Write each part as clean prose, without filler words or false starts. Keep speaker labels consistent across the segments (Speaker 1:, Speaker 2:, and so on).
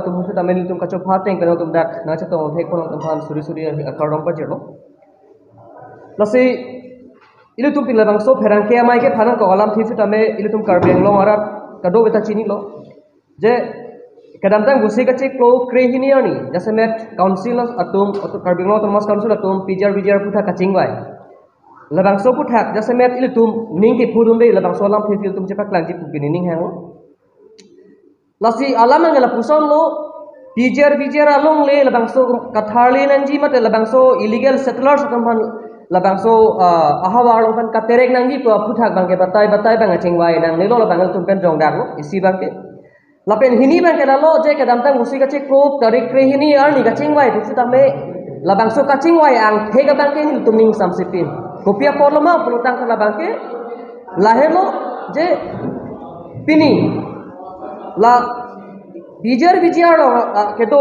Speaker 1: तुम से तमिल तुम कचो फाट टेंग पेनो तुम dak na cha tong thek kono tumphan suri akarong pa jero lasi ilu tum pilabang so pherang ke amai ke phanang ko alam thi tame ilu tum karbeng long arat kado beta chini lo je kadam tang gusi ka chek lo kre hini ani jase met council atum karbeng long thomas council atum pjar putha kaching wai labang so puthak jase met ilu tum ning ke phudum de labang so alam thi tum chepak lang ji pugini ning hang lasi alam ngala puson lo pjar along le labangso katharli nanji mate labangso illegal settlers kamhan labangso ahawar kan katerek nanji ko puthak bangke batai bang chingwai nang le lo labangal tumpen jong dak lo isi bangke lapen hini bangke lo je kadam tang musi kache krop tarik kre hini ar ni kachingwai tu tame labangso kachingwai ang thega bangke ni tumning samsipin kopia poloma polutang kala bangke lahelo je pini la pjar lo keto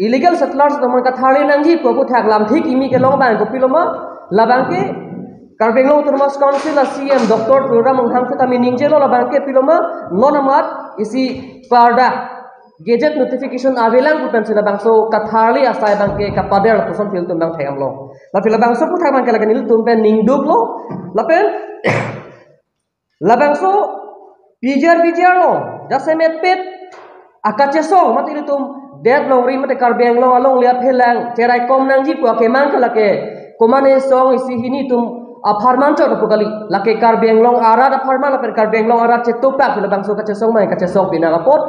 Speaker 1: illegal settlers teman kathari nangji ko thak lam thik imi ke long bang ko piloma labang ke karbeng long termas council la cm dr program hang ta meaning je lo labang ke piloma nonamat isi parda gadget notification avelang putan sila bang so kathari asai bang ke kapader puson fil tum bang thayam lo la fil bang so puthak bang ke lagan il tum pen ningduk lo lapen labang so pjar lo jase met pet akache song mat itu tum dead long ri mate karbeng long along lia phelang cherai kom nang ji kwa ke mang kala ke komane song isi hini tum aparman chot pukali lake karbeng long ara da farma la per karbeng long ara che topak la bangso kache song mai kache song pina la pot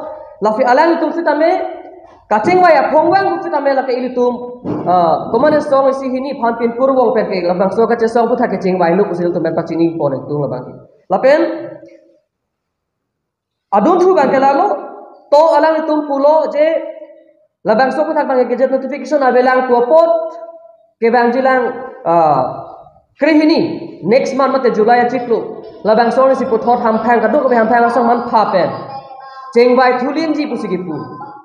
Speaker 1: la fi alang tum sitame kaching wa ya phongwang sitame la ke ilitum komane song isi hini phan pin purwong per ke la bangso kache song putha ke ching wai lu kusil tum pa chini pon tum la bang la pen adun thu bang ke la lo to alang itum pulo je labang so puthak bang gadget notification avelang tuapot ke bang jilang krihini next month mate july achiklu labang so ni si puthot hamphang kadu ko hamphang asang man pha pen chengbai thulim ji pusigipu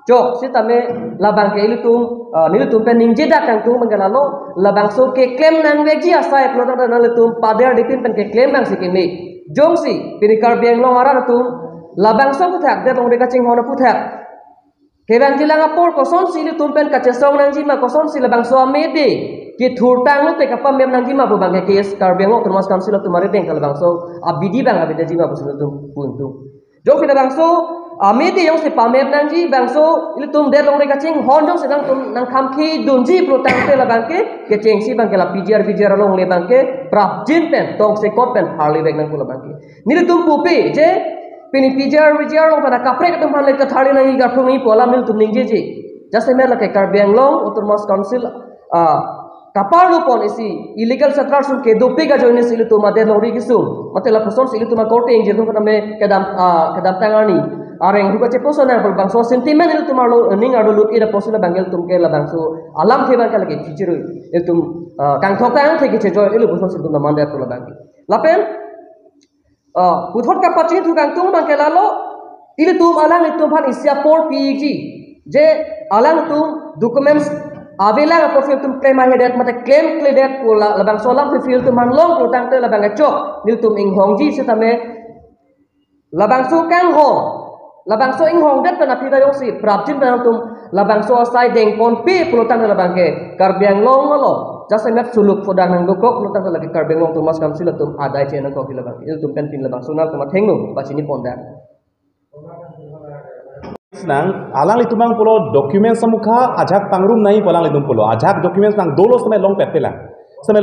Speaker 1: jok si tame labang ke ilutum pen ningje da kang tum bangala lo labang so ke claim nang veji asai plot na lutum pader dipin pen ke claim bang si ke me jongsi pinikar beng long ara tum labang so puthak de long de kaching hona puthak kebang jilang apor koson sili tumpen kachesong nang jima koson sila bang so amede ki thurtang lu te kapam mem nang jima bu bang ke kes karbeng lo termas kam sila tumare beng kal bang so abidi bang abide jima bu sila tum puntu jo fina bang so amede yong se pamem nang ji bang so ili tum de long de kaching hon jong sedang tum nang kham khi dunji protang te la bang ke cheng si bang ke la pjar long le bang ke prap jin pen tong se kot pen harli beng nang kula bang ke ni tum pupi je pini pjar long pada kapre ke tempat lek thari nang i gathung ni pola mil tum ningje ji jase me la ke karbeng long uturmas council kapar lu pon isi illegal settlers ke dope ga join isi lu tuma de lori kisum mate la person isi tuma korte ing jedung kana me kedam tangani areng ruka che posona bol bang so sentiment il tuma lo ning adu lut ida posona bangel tum ke la bang so alam the bang kala ke chichiru il tum kang thok tang the ke che joy ilu person tum na mande to la bang lapen puthot ka pachi thu kang tum bang ke la lo ilu tum alang itu bhan isya por pg je alang tum documents avela ko fil tum claim hedet mate claim cleared pula labang solam fil tum han long utang te labang chok nil tum ing hongji setame labang so kang ho labang so ing hong det pana pida yong si prapjin pana tum labang so sai deng pon pe pulutang labang ke karbeng long lo jase met suluk fodang hang dokok pulutang lagi karbeng long tumas kam sila tum adai chena ko labang il tum pen pin labang sonal tum thengnu bachini ponda
Speaker 2: nang alang litumang pulo documents samukha ajak pangrum nai polang litum pulo ajak documents nang dolo sampai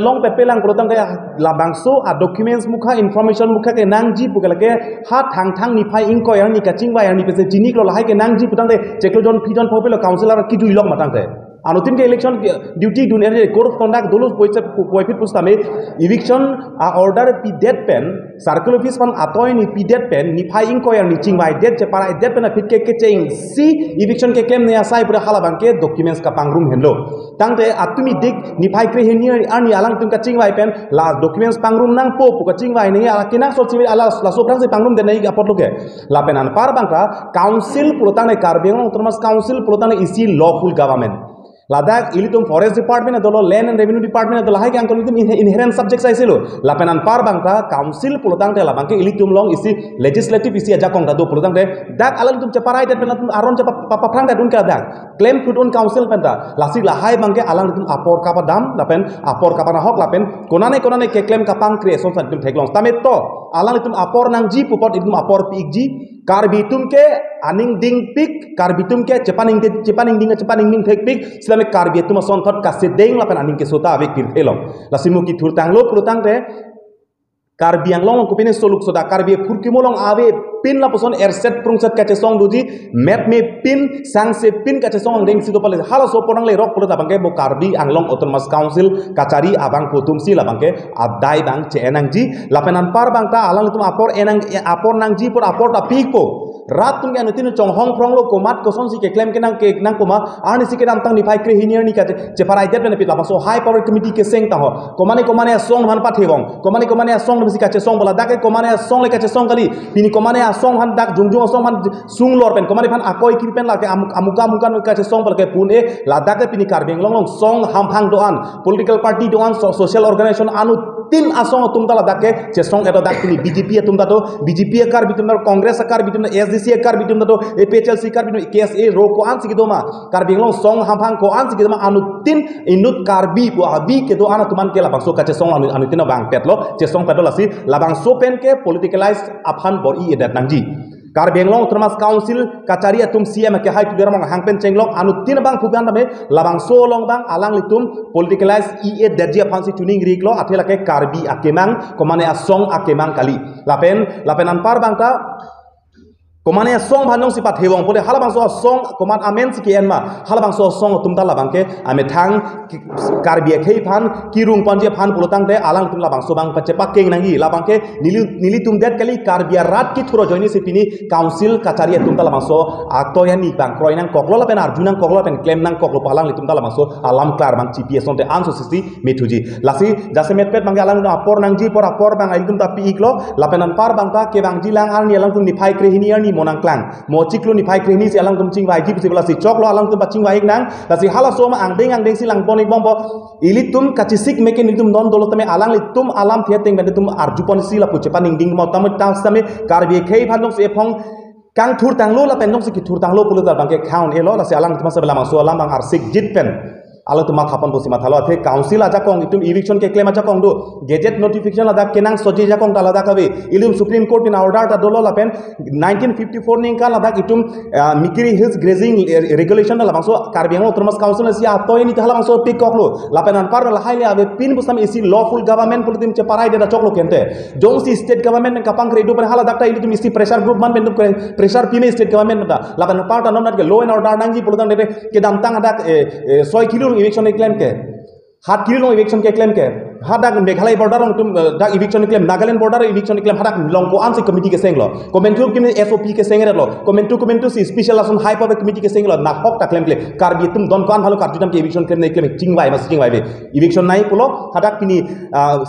Speaker 2: long pepelang pulo tang kaya labangso a documents mukha information mukha ke nang ji pukala ke ha thang ni phai inko yang ni kaching ba yang ni pese jinik lo lahai ke nang ji putang de cheklo jon pidon popelo councilor ki du ilok matang de anotin ke election duty dun code of conduct dolo poipit pustame eviction order pi dead pen circle office pan atoy ni pi dead pen ni phai inko yang ni chingwai dead che para dead pen fit ke cheng si eviction ke kem ne asai pura hala bang ke documents ka pangrum henlo tangte atumi dik ni phai kre heni ani alang tum ka chingwai pen la documents pangrum nang po ka chingwai ni ala kinang so chiwi ala la so prang se pangrum de nei apot loke la pen an par bang ka council pulotang ne karbeng termas council pulotang ne isi lawful government Ladak ilitum forest department atau land and revenue department atau lahai yang kalau itu inherent subject saya silo. Lapenan par bangta council pulutang te labangke ilitum long isi legislative isi aja kong dadu pulutang te dak alal tum ceparai te penatum aron cepa papa prang te dun ka dak claim putun council penta lasi lahai bangke alang tum apor kapa dam lapen apor kapa nahok lapen konane ke claim kapang creation sa tum teklong tamet to alang tum apor nang ji pupot itum apor pigji karbitum ke aning ding pik karbitum ke cepaning ding tek pik selame karbitum son thot kasedeng lapan aning ke sota avek pir thelong lasimu ki thurtang lo prutang te karbiang long ko pine soluk soda karbi furkimolong ave pin la poson erset prungset kache song duji map me pin sang se pin kache song deng sido pale hala so porang le rok polo tabangke bo karbi anglong autonomous council kachari abang putum si labangke abdai bang che enang ji lapenan par bang ta alang tum apor enang apor nang ji por apor ta pik po rat tum kan utinu chong hong prong lo komat koson si ke claim ke nang koma ani si ke nam tang ni phai kre hinier ni kache che parai det ne pit la so high power committee ke seng ta ho komane song han pa thebong komane song si kache song bola dake komane song le kache song kali pini komane song han dak jungjung song han sung lor pen komane phan akoi ki pen la ke amuka ka song bal ke pun e la dak pini karbeng long song ham phang doan political party doan social organization anu tin asong tum tala dak ke song eto dak pini BJP tum ta to BJP kar bitum congress kar bitum SDC kar bitum ta to APHLC kar bitum KSA ro ko an sigi doma karbeng long song ham phang ko an sigi doma anu tin inut karbi ko abi ke do ana tuman ke la bang so ka song anu tin bang petlo song petlo lasi labang sopen ke politicalized aphan bor I edat nangji kar benglong termas council kachari atum CM ke hai tudera mang hangpen chenglong anu tin bang pugan tame labang so long bang alang litum politicalized I edat dia phansi tuning riglo athela ke karbi akemang komane asong akemang kali lapenan par bang ta komane song bhanong sipat hewong pode halabang so song koman amen sikien ma halabang so song tumta labang ke ame thang karbi khei phan kirung panje phan pulotang te alang tum labang so bang pachepa keng nangi labang ke nili tum det kali karbi rat ki thuro joini sipini council kachari tumta labang so atoya ni bang kroi nang koklo lapen arjunang koklo pen claim nang koklo palang litum ta labang so alam klar bang GPS on te anso sisi metuji lasi jase metpet bang alang apor nang ji por apor bang aitum ta pi iklo lapenan par bang ta ke bang jilang an ni alang tum ni phai kre hiniar ni monang klang mo ciklu ni phai kreni si alang tum ching vai ji pula si choklo alang tum ching vai nang la si hala soma ang deng si lang bonik bombo ilitum kachisik meke nitum don dolo tame alang litum alam thiateng bende tum arjupon si la puche paning ding mo tam tang same karbi khei phandong se phong kang thur tang lo la pen dong si ki thur tang lo pulu dar bangke count elo la si alang tum sabela mang so alam bang arsik jit pen alo tuma khapon bosi mathalo the council aja kong itum eviction ke claim aja kong do gazette notification ada kenang soji ja kong tala da kabe ilum supreme court in order ta dolo lapen 1954 ning ka lada itum mikiri hills grazing regulation la bangso karbiang autonomous council si atoy ni thala bangso pik koklo lapen an par la haile ave pin busam isi lawful government politim che parai de choklo kente jong si state government kapang redo par hala dakta itum isi pressure group man bendu pressure pime state government da lapen part non ke law and order nangji pulutan de ke dam tang ada 6 kilo eviction claim ke 7 kilo eviction ke claim ke hadak meghalaya border tum dak eviction claim Nagaland border eviction claim hadak longko ansi committee ke senglo comentu kim SOP ke sengere lo comentu si special asun high power committee ke senglo na hok ta claim le karbi tum don kan bhalo karjutam ke eviction claim chingwai mas chingwai be eviction nai pulo hadak pini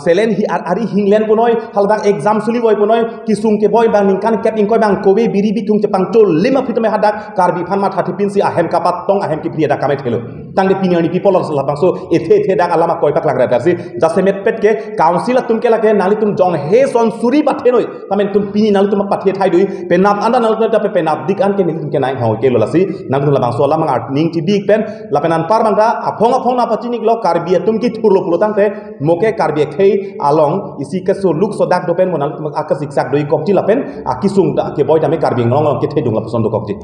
Speaker 2: selen hi ari hinglen ponoi haldak exam suli boy ponoi kisung ke boy bang ningkan cap ingkoi bang kobe biri bitung cepang chol lima pitome hadak karbi phan ma thati pin si ahem kapat tong ahem ki priya da kamai thelo tang de pini ani people la bang so ethe dak alama koi pak lag ra si jase met pet ke council tum ke lage nali tum jong he son suri pathe noi tamen tum pini nali tum pathe thai doi penap anda nali ta penap dik an ke ning ke nai haw ke lo lasi nang tum la bang so la mang art ning ti dik pen la penan par banga apong na pachinik lo karbi tum ki thurlo pulotang te moke karbi khei along isi ke so luk so dak do pen monal tum akas iksak doi kokji la pen akisung da ke boy tame karbi ngong ke thei dung la poson do kokji